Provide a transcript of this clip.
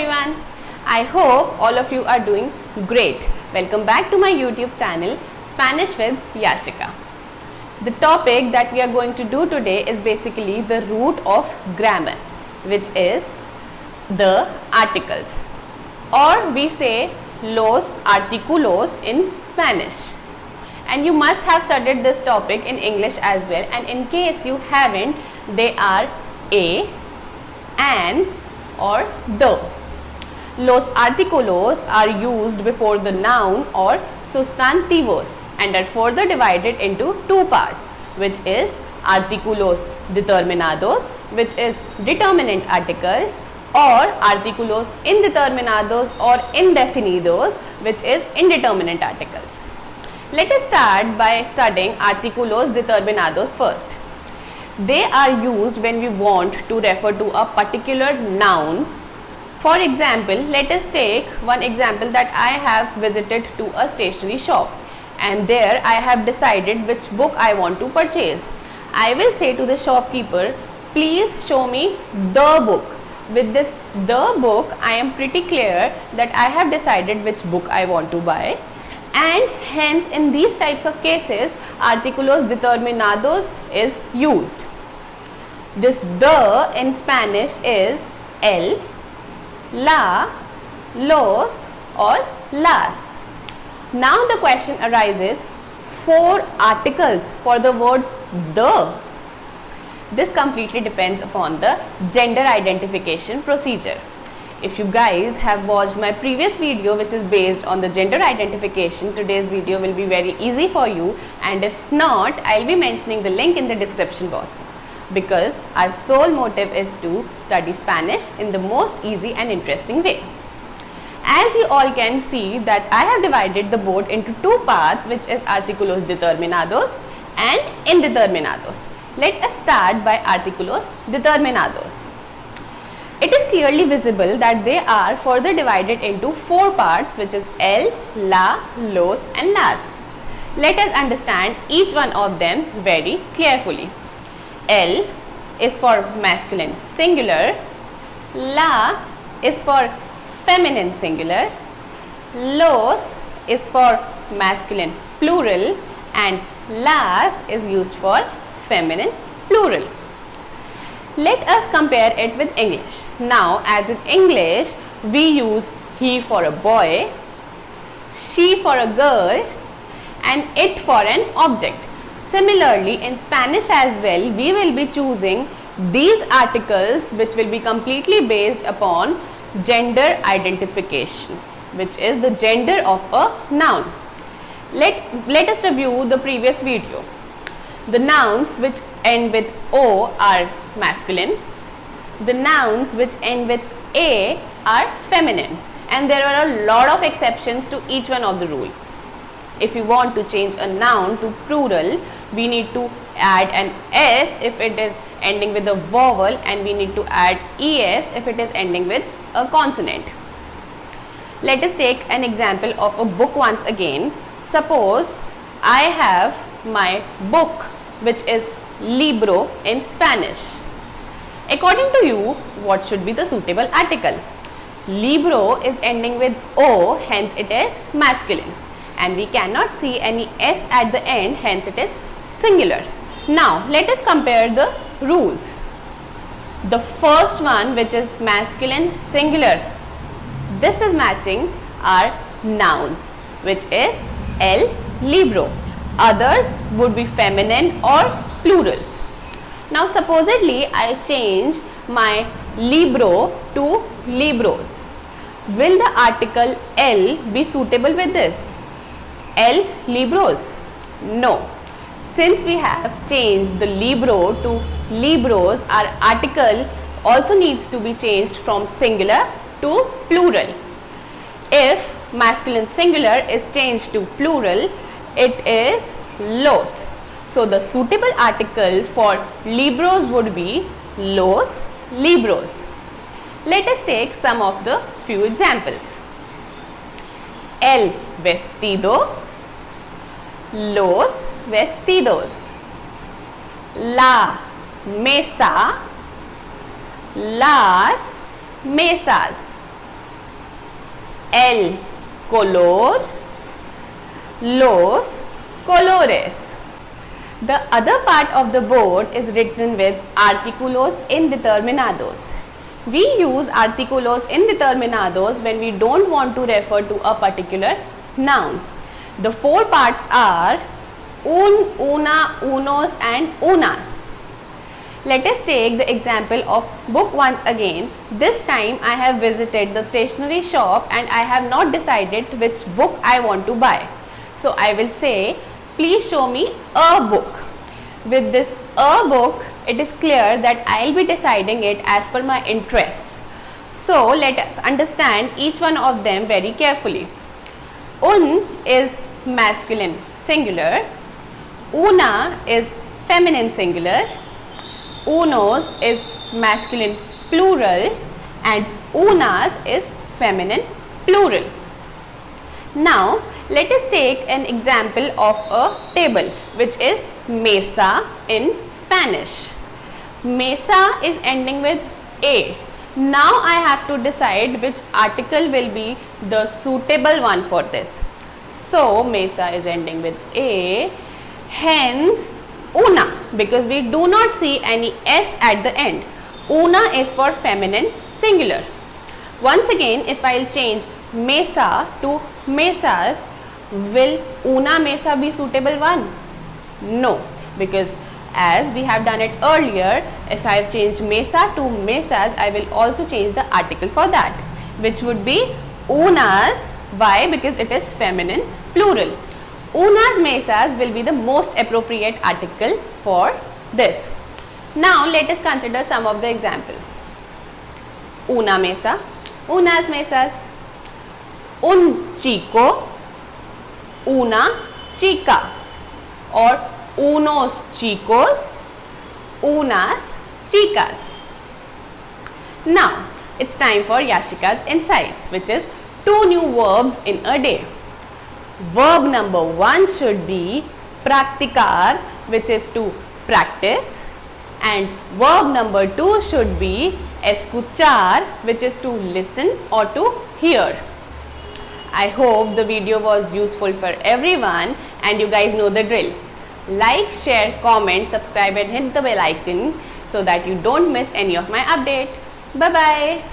everyone. I hope all of you are doing great. Welcome back to my YouTube channel Spanish with Yashika. The topic that we are going to do today is basically the root of grammar, which is the articles, or we say los artículos in Spanish. And you must have studied this topic in English as well, and in case you haven't, they are a, an or the. Los artículos are used before the noun or sustantivos and are further divided into two parts, which is artículos determinados, which is determinant articles, or artículos indeterminados or indefinidos, which is indeterminate articles. Let us start by studying artículos determinados first. They are used when we want to refer to a particular noun. For example, let us take one example that I have visited to a stationery shop, and there I have decided which book I want to purchase. I will say to the shopkeeper, please show me the book. With this the book, I am pretty clear that I have decided which book I want to buy, and hence in these types of cases artículos determinados is used. This the in Spanish is el, la, los or las. Now the question arises, four articles for the word the. This completely depends upon the gender identification procedure. If you guys have watched my previous video, which is based on the gender identification, today's video will be very easy for you, and if not, I'll be mentioning the link in the description box, because our sole motive is to study Spanish in the most easy and interesting way. As you all can see that I have divided the board into two parts, which is artículos determinados and indeterminados. Let us start by artículos determinados. It is clearly visible that they are further divided into four parts, which is el, la, los and las. Let us understand each one of them very carefully. El is for masculine singular, la is for feminine singular, los is for masculine plural, and las is used for feminine plural. Let us compare it with English. Now, as in English, we use he for a boy, she for a girl, and it for an object. Similarly, in Spanish as well, we will be choosing these articles which will be completely based upon gender identification, which is the gender of a noun. Let us review the previous video. The nouns which end with O are masculine, the nouns which end with A are feminine, and there are a lot of exceptions to each one of the rule. If you want to change a noun to plural, we need to add an S if it is ending with a vowel, and we need to add ES if it is ending with a consonant. Let us take an example of a book once again. Suppose I have my book, which is libro in Spanish. According to you, what should be the suitable article? Libro is ending with O, hence it is masculine, and we cannot see any S at the end, hence it is singular. Now let us compare the rules. The first one, which is masculine singular, this is matching our noun, which is el libro. Others would be feminine or plurals. Now supposedly I change my libro to libros. Will the article el be suitable with this? El libros? No. Since we have changed the libro to libros, our article also needs to be changed from singular to plural. If masculine singular is changed to plural, it is los. So the suitable article for libros would be los libros. Let us take some of the few examples. El vestido, los vestidos. La mesa, las mesas. El color, los colores. The other part of the board is written with artículos indeterminados. We use artículos indeterminados when we don't want to refer to a particular noun. The four parts are un, una, unos and unas. Let us take the example of book once again. This time I have visited the stationery shop and I have not decided which book I want to buy. So I will say, please show me a book. With this a book, it is clear that I will be deciding it as per my interests. So let us understand each one of them very carefully. Un is masculine singular, una is feminine singular, unos is masculine plural and unas is feminine plural. Now let us take an example of a table, which is mesa in Spanish. Mesa is ending with a. Now I have to decide which article will be the suitable one for this. So mesa is ending with a, hence una, because we do not see any s at the end. Una is for feminine singular. Once again, if I will change mesa to mesas, will una mesa be suitable one? No, because as we have done it earlier, if I have changed mesa to mesas, I will also change the article for that, which would be unas. Why? Because it is feminine plural. Unas mesas will be the most appropriate article for this. Now let us consider some of the examples. Una mesa, unas mesas, un chico, una chica, or unos chicos, unas chicas. Now it's time for Yashika's insights, which is 2 new verbs in a day. Verb number 1 should be practicar, which is to practice, and verb number 2 should be escuchar, which is to listen or to hear. I hope the video was useful for everyone and you guys know the drill. Like, share, comment, subscribe and hit the bell icon so that you don't miss any of my update. Bye bye.